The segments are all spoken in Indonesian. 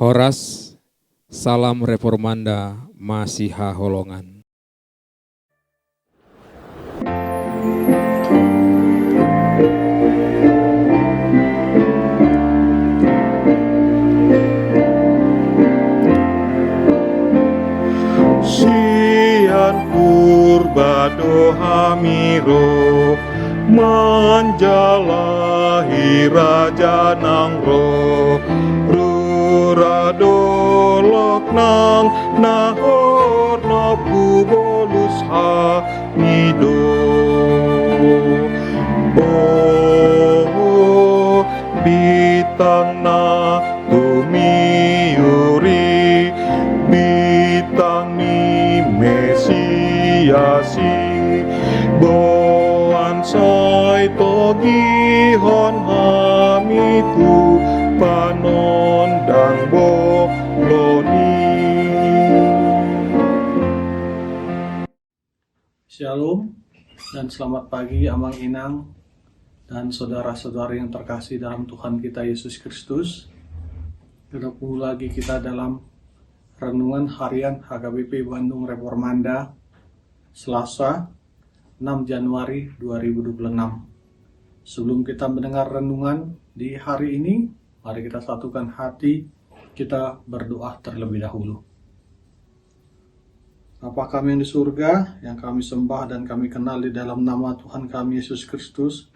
Horas, Salam Reformanda, Masiha Holongan. Sian purba doha miro manjalahi raja nang roh rura dolok nang nahor nopu bolus hamido. Oh bitang na tumiuri bitang ni Mesiasi boan say togi hon hamitu panon dan boloni. Shalom dan selamat pagi Amang Inang dan saudara-saudari yang terkasih dalam Tuhan kita Yesus Kristus. Bertemu lagi kita dalam Renungan Harian HKBP Bandung Reformanda Selasa 6 Januari 2026. Sebelum kita mendengar renungan di hari ini, mari kita satukan hati, kita berdoa terlebih dahulu. Bapa kami yang di surga, yang kami sembah dan kami kenal di dalam nama Tuhan kami Yesus Kristus,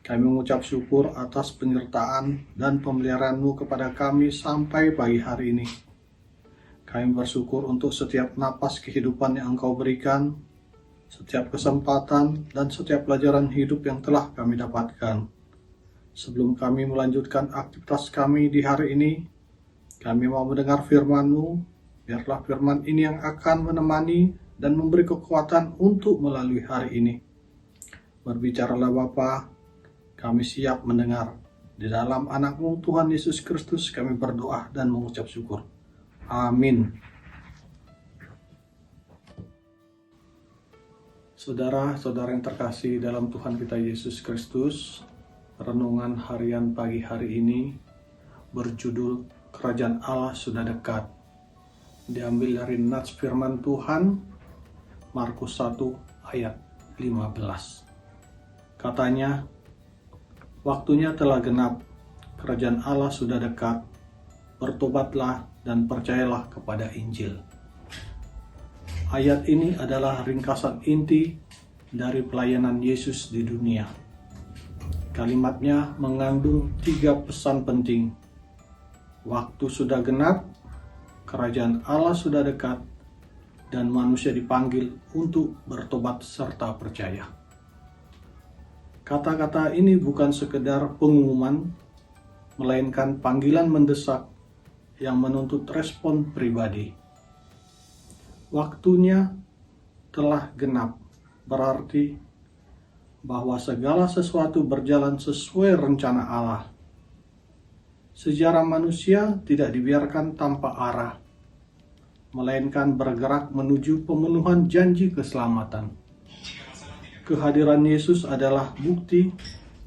kami mengucap syukur atas penyertaan dan pemeliharaan-Mu kepada kami sampai pagi hari ini. Kami bersyukur untuk setiap napas kehidupan yang Engkau berikan, setiap kesempatan dan setiap pelajaran hidup yang telah kami dapatkan. Sebelum kami melanjutkan aktivitas kami di hari ini, kami mau mendengar firman-Mu. Biarlah firman ini yang akan menemani dan memberi kekuatan untuk melalui hari ini. Berbicaralah Bapa, kami siap mendengar. Di dalam anak-Mu Tuhan Yesus Kristus kami berdoa dan mengucap syukur. Amin. Saudara-saudara yang terkasih dalam Tuhan kita Yesus Kristus, renungan harian pagi hari ini berjudul Kerajaan Allah Sudah Dekat. Diambil dari nats firman Tuhan Markus 1 ayat 15. Katanya, waktunya telah genap, kerajaan Allah sudah dekat, bertobatlah dan percayalah kepada Injil. Ayat ini adalah ringkasan inti dari pelayanan Yesus di dunia. Kalimatnya mengandung 3 pesan penting. Waktu sudah genap, kerajaan Allah sudah dekat, dan manusia dipanggil untuk bertobat serta percaya. Kata-kata ini bukan sekedar pengumuman, melainkan panggilan mendesak yang menuntut respon pribadi. Waktunya telah genap, berarti bahwa segala sesuatu berjalan sesuai rencana Allah. Sejarah manusia tidak dibiarkan tanpa arah, melainkan bergerak menuju pemenuhan janji keselamatan. Kehadiran Yesus adalah bukti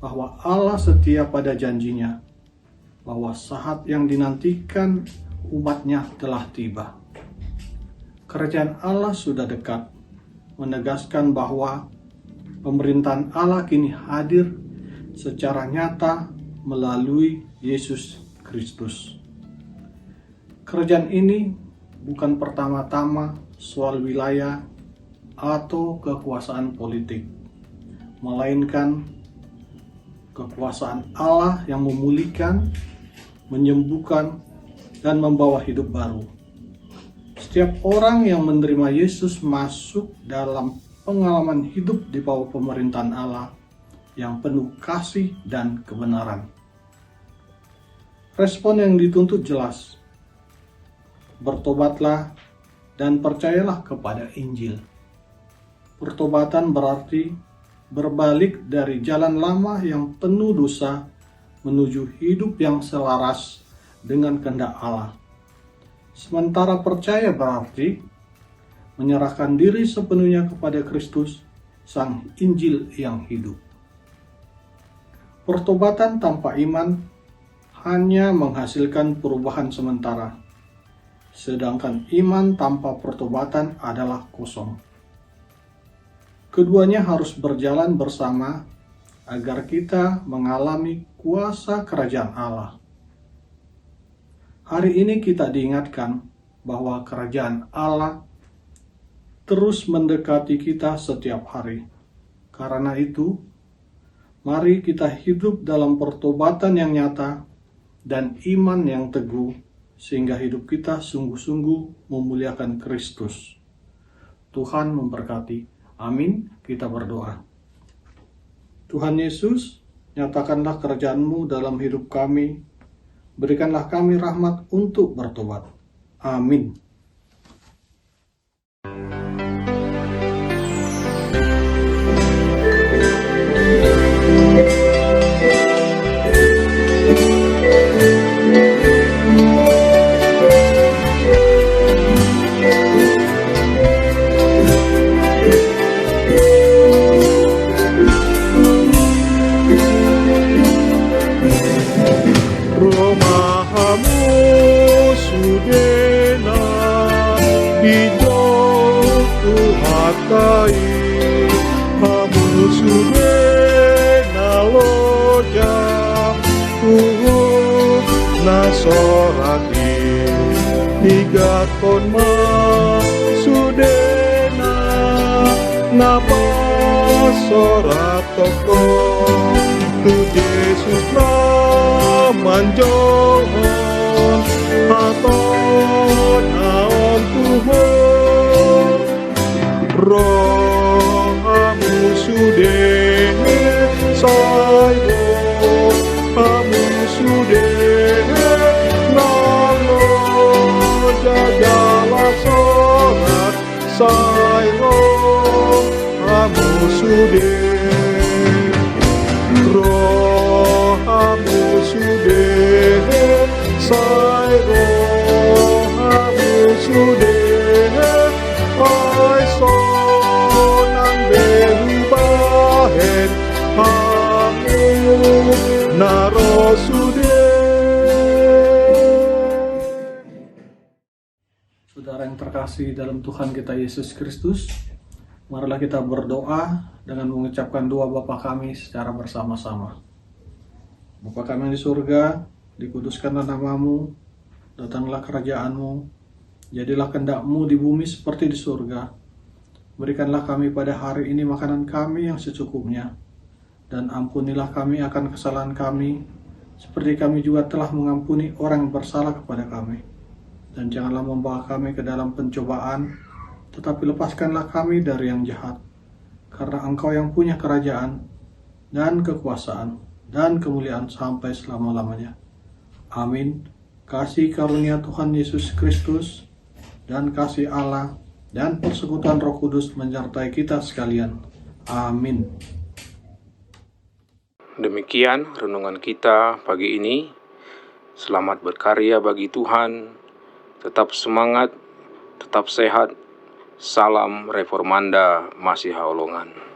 bahwa Allah setia pada janjinya, bahwa saat yang dinantikan umatnya telah tiba. Kerajaan Allah sudah dekat, menegaskan bahwa pemerintahan Allah kini hadir secara nyata melalui Yesus Kristus. Kerajaan ini bukan pertama-tama soal wilayah atau kekuasaan politik, melainkan kekuasaan Allah yang memulihkan, menyembuhkan, dan membawa hidup baru. Setiap orang yang menerima Yesus masuk dalam pengalaman hidup di bawah pemerintahan Allah yang penuh kasih dan kebenaran. Respon yang dituntut jelas. Bertobatlah dan percayalah kepada Injil. Pertobatan berarti berbalik dari jalan lama yang penuh dosa menuju hidup yang selaras dengan kehendak Allah. Sementara percaya berarti menyerahkan diri sepenuhnya kepada Kristus, Sang Injil yang hidup. Pertobatan tanpa iman hanya menghasilkan perubahan sementara, sedangkan iman tanpa pertobatan adalah kosong. Keduanya harus berjalan bersama agar kita mengalami kuasa kerajaan Allah. Hari ini kita diingatkan bahwa kerajaan Allah terus mendekati kita setiap hari. Karena itu, mari kita hidup dalam pertobatan yang nyata dan iman yang teguh, sehingga hidup kita sungguh-sungguh memuliakan Kristus. Tuhan memberkati. Amin. Kita berdoa. Tuhan Yesus, nyatakanlah kerajaan-Mu dalam hidup kami. Berikanlah kami rahmat untuk bertobat. Amin. Romahamu sudena hijau tuhatai, hamu sudena loja nasorati, tiga konma sudena napa soratoko tu Yesus manjohon aton aon Tuhan, rohamu sude sayo, hamu sude nalo jagala sorat sayo, hamu sude rohamu sude sayo, hamu sude ay sonang berubahen, hamu naro sude. Saudara yang terkasih dalam Tuhan kita Yesus Kristus, marilah kita berdoa dengan mengucapkan doa Bapa kami secara bersama-sama. Bapa kami yang di surga, dikuduskanlah nama-Mu, datanglah kerajaan-Mu, jadilah kehendak-Mu di bumi seperti di surga. Berikanlah kami pada hari ini makanan kami yang secukupnya, dan ampunilah kami akan kesalahan kami, seperti kami juga telah mengampuni orang yang bersalah kepada kami. Dan janganlah membawa kami ke dalam pencobaan, tetapi lepaskanlah kami dari yang jahat. Karena Engkau yang punya kerajaan, dan kekuasaan, dan kemuliaan sampai selama-lamanya. Amin. Kasih karunia Tuhan Yesus Kristus, dan kasih Allah, dan persekutuan Roh Kudus menyertai kita sekalian. Amin. Demikian renungan kita pagi ini. Selamat berkarya bagi Tuhan. Tetap semangat, tetap sehat. Salam Reformanda Masiha Holongan.